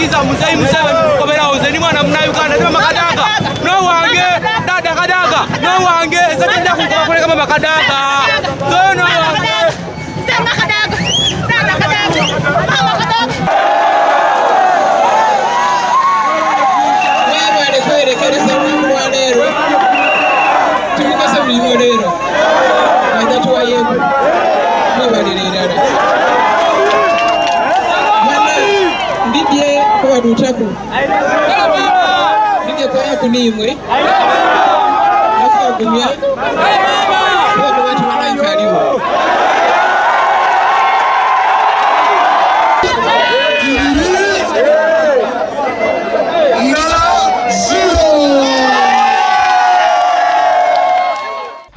kiza muzei musebe kobera ozeni mwana muna Uganda tema makadaga no wange dada kadaga no wange zatenda kukola kama makadaga no wange sema kadaga dada kadaga mama kadaga wabale kwerekereza mu lero tubikasa buli lero agatu wayeko mwabalirira ndibye kwa dutaku ndibye kwa kunimwe nakagumya kwa watu wanaikaliwa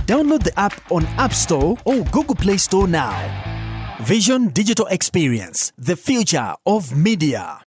Download the app on App Store or Google Play Store now. Vision Digital Experience, the future of media.